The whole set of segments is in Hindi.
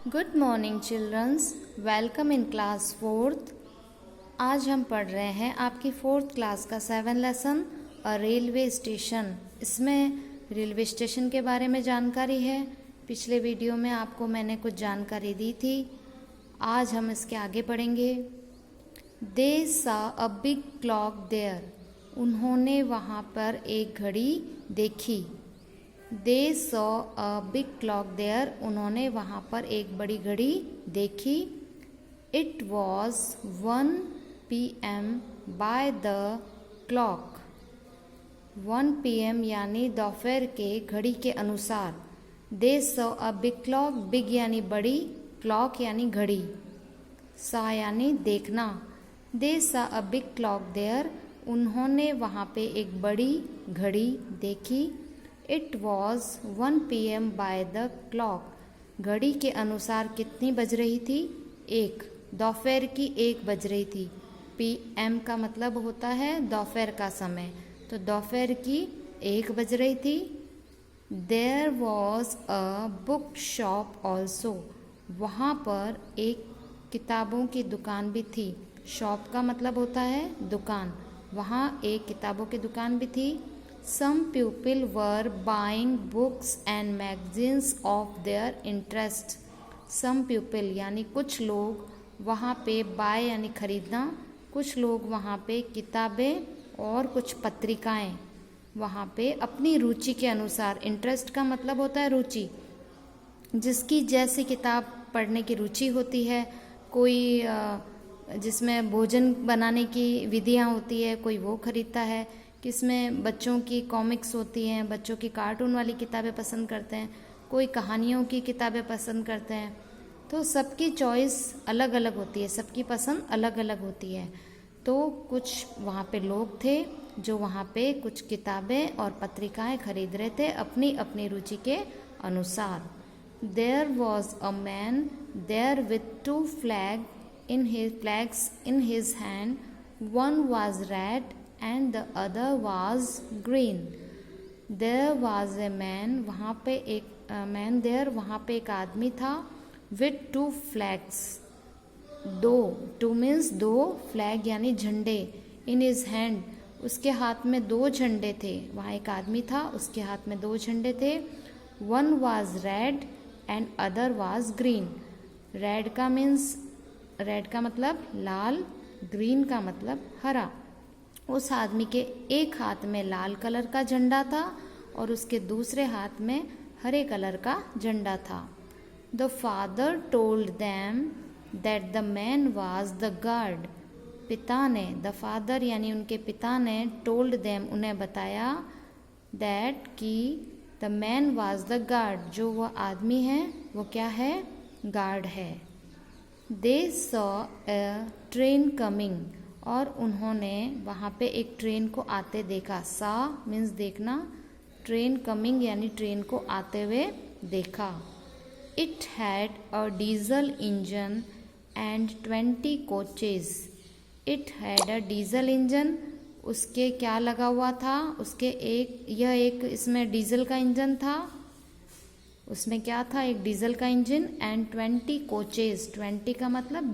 Good morning childrens, welcome in class fourth. आज हम पढ़ रहे हैं आपकी फोर्थ क्लास का 7 लेसन अ रेलवे स्टेशन। इसमें रेलवे स्टेशन के बारे में जानकारी है। पिछले वीडियो में आपको मैंने कुछ जानकारी दी थी। आज हम इसके आगे पढ़ेंगे। दे सा अ बिग क्लॉक देयर, उन्होंने वहाँ पर एक घड़ी देखी। They saw a big clock there, उन्होंने वहाँ पर एक बड़ी घड़ी देखी। It was 1 PM by the clock, 1 PM यानी दोपहर के घड़ी के अनुसार। They saw a big clock, big यानी बड़ी, क्लॉक यानी घड़ी, सा यानी देखना। दे सा अ बिग क्लॉक देयर, उन्होंने वहाँ पे एक बड़ी घड़ी देखी। It was 1 PM by the clock, घड़ी के अनुसार कितनी बज रही थी? एक, दोपहर की 1 बज रही थी। PM का मतलब होता है दोपहर का समय, तो दोपहर की 1 बज रही थी। There was a book shop also, वहाँ पर एक किताबों की दुकान भी थी। शॉप का मतलब होता है दुकान, वहाँ एक किताबों की दुकान भी थी। Some people were buying books and magazines of their interest. Some people यानी कुछ लोग वहाँ पे buy यानी खरीदना, कुछ लोग वहाँ पे किताबें और कुछ पत्रिकाएं वहाँ पे अपनी रुचि के अनुसार। इंटरेस्ट का मतलब होता है रुचि, जिसकी जैसी किताब पढ़ने की रुचि होती है। कोई जिसमें भोजन बनाने की विधियाँ होती है, कोई वो खरीदता है। किसमें बच्चों की कॉमिक्स होती हैं, बच्चों की कार्टून वाली किताबें पसंद करते हैं, कोई कहानियों की किताबें पसंद करते हैं। तो सबकी चॉइस अलग अलग होती है, सबकी पसंद अलग अलग होती है। तो कुछ वहाँ पे लोग थे जो वहाँ पे कुछ किताबें और पत्रिकाएं खरीद रहे थे अपनी अपनी रुचि के अनुसार। There was a man there with 2 flags in his hand, one was red and the other was green. There was a man, वहाँ पे एक man there, वहाँ पे एक आदमी था। with 2 flags, 2 means 2, flag यानी झंडे। in his hand, उसके हाथ में 2 झंडे थे। वहाँ एक आदमी था, उसके हाथ में 2 झंडे थे। one was red and other was green. red का मीन्स, रेड का मतलब लाल, ग्रीन का मतलब हरा। उस आदमी के एक हाथ में लाल कलर का झंडा था और उसके दूसरे हाथ में हरे कलर का झंडा था। The father told them that the man was the guard, पिता ने, द फादर यानी उनके पिता ने, टोल्ड देम उन्हें बताया, दैट कि the man was the guard, जो वह आदमी है वो क्या है? गार्ड है। दे सॉ अ ट्रेन कमिंग, और उन्होंने वहाँ पे एक ट्रेन को आते देखा। सा मीन्स देखना, ट्रेन कमिंग यानी ट्रेन को आते हुए देखा। It had a diesel engine and 20 coaches. It had a diesel engine, उसके क्या लगा हुआ था? उसके एक इसमें डीजल का इंजन था। उसमें क्या था? एक डीजल का इंजन। एंड 20 कोचेज, 20 का मतलब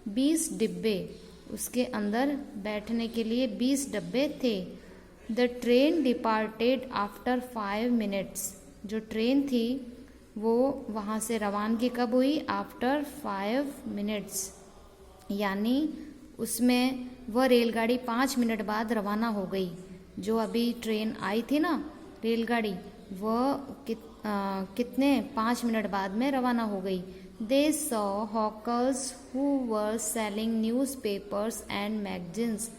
20 डिब्बे, उसके अंदर बैठने के लिए 20 डब्बे थे। The train departed after 5 minutes, जो ट्रेन थी वो वहाँ से रवानगी कब हुई? आफ्टर 5 मिनट्स, यानी उसमें वह रेलगाड़ी 5 मिनट बाद रवाना हो गई। जो अभी ट्रेन आई थी ना रेलगाड़ी, वह कितने 5 मिनट बाद में रवाना हो गई। They saw hawkers who were selling newspapers and magazines,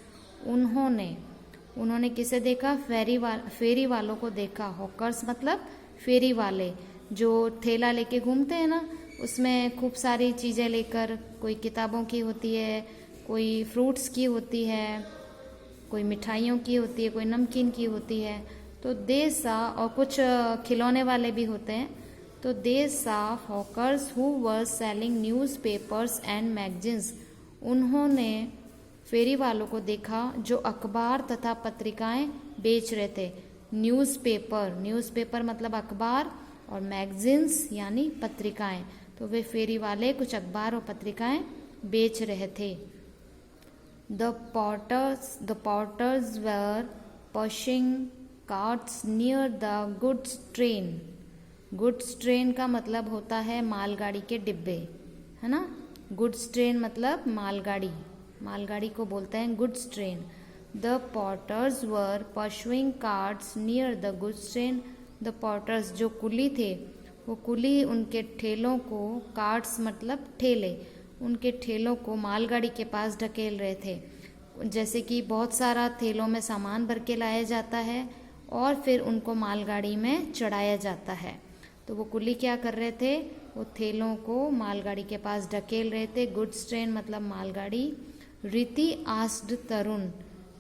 उन्होंने किसे देखा? फेरी वालों को देखा। हॉकर्स मतलब फेरी वाले, जो ठेला लेके घूमते हैं ना, उसमें खूब सारी चीज़ें लेकर, कोई किताबों की होती है, कोई फ्रूट्स की होती है, कोई मिठाइयों की होती है, कोई नमकीन की होती है। तो दे सा, और कुछ खिलौने वाले भी होते हैं। तो दे सा hawkers who were selling newspapers and magazines, उन्होंने फेरी वालों को देखा जो अखबार तथा पत्रिकाएं बेच रहे थे। न्यूज़पेपर मतलब अखबार, और मैगजीन्स यानी पत्रिकाएं। तो वे फेरी वाले कुछ अखबार और पत्रिकाएं बेच रहे थे। The porters were pushing carts near the goods train. Goods train का मतलब होता है मालगाड़ी के डिब्बे, है ना। गुड्स ट्रेन मतलब मालगाड़ी, मालगाड़ी को बोलते हैं goods train. The porters were pushing carts near the goods train. The porters जो कुली थे, वो कुली उनके ठेलों को, कार्ट्स मतलब ठेले, उनके ठेलों को मालगाड़ी के पास ढकेल रहे थे। जैसे कि बहुत सारा थैलों में सामान भर के लाया जाता है और फिर उनको मालगाड़ी में चढ़ाया जाता है। तो वो कुली क्या कर रहे थे, वो थैलों को मालगाड़ी के पास ढकेल रहे थे। गुड्स ट्रेन मतलब मालगाड़ी। रीति आस्क्ड तरुण,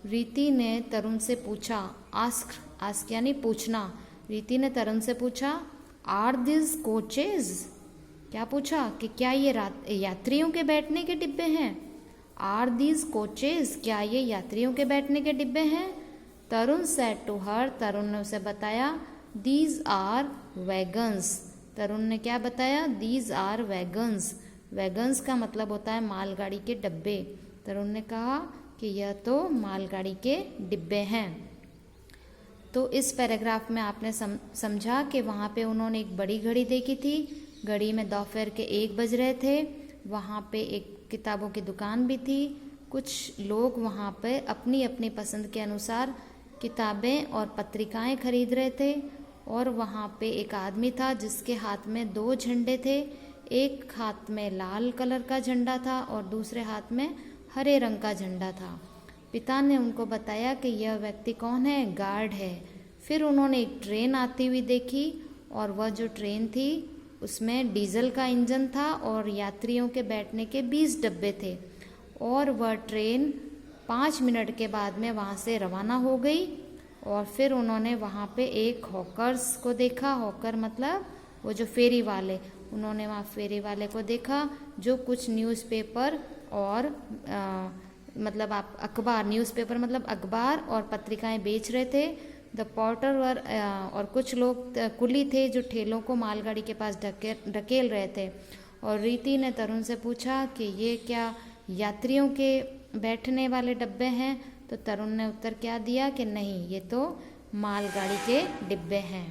रीति ने तरुण से पूछा। आस्क यानी पूछना। रीति ने तरुण से पूछा, आर दिस कोचेज, क्या पूछा कि क्या ये यात्रियों के बैठने के डिब्बे हैं। आर दीज कोचेज, क्या ये यात्रियों के बैठने के डिब्बे हैं। तरुण सेड टू हर, तरुण ने उसे बताया, दीज आर वैगन्स। तरुण ने क्या बताया, दीज आर वैगन्स। वैगन्स का मतलब होता है मालगाड़ी के डिब्बे। तरुण ने कहा कि यह तो मालगाड़ी के डिब्बे हैं। तो इस पैराग्राफ में आपने समझा कि वहाँ पे उन्होंने एक बड़ी घड़ी देखी थी। घड़ी में दोपहर के 1 बज रहे थे। वहाँ पे एक किताबों की दुकान भी थी। कुछ लोग वहाँ पे अपनी अपनी पसंद के अनुसार किताबें और पत्रिकाएं खरीद रहे थे। और वहाँ पे एक आदमी था जिसके हाथ में 2 झंडे थे। एक हाथ में लाल कलर का झंडा था और दूसरे हाथ में हरे रंग का झंडा था। पिता ने उनको बताया कि यह व्यक्ति कौन है, गार्ड है। फिर उन्होंने एक ट्रेन आती हुई देखी और वह जो ट्रेन थी उसमें डीजल का इंजन था और यात्रियों के बैठने के 20 डब्बे थे। और वह ट्रेन 5 मिनट के बाद में वहाँ से रवाना हो गई। और फिर उन्होंने वहाँ पे एक हॉकर्स को देखा। हॉकर मतलब वो जो फेरी वाले, उन्होंने वहाँ फेरी वाले को देखा जो कुछ न्यूज़पेपर और मतलब आप अखबार, न्यूज़पेपर मतलब अखबार और पत्रिकाएं बेच रहे थे। द पॉर्टर वर और कुछ लोग कुली थे जो ठेलों को मालगाड़ी के पास ढकेल रहे थे। और रीति ने तरुण से पूछा कि ये क्या यात्रियों के बैठने वाले डब्बे हैं। तो तरुण ने उत्तर क्या दिया कि नहीं, ये तो मालगाड़ी के डिब्बे हैं।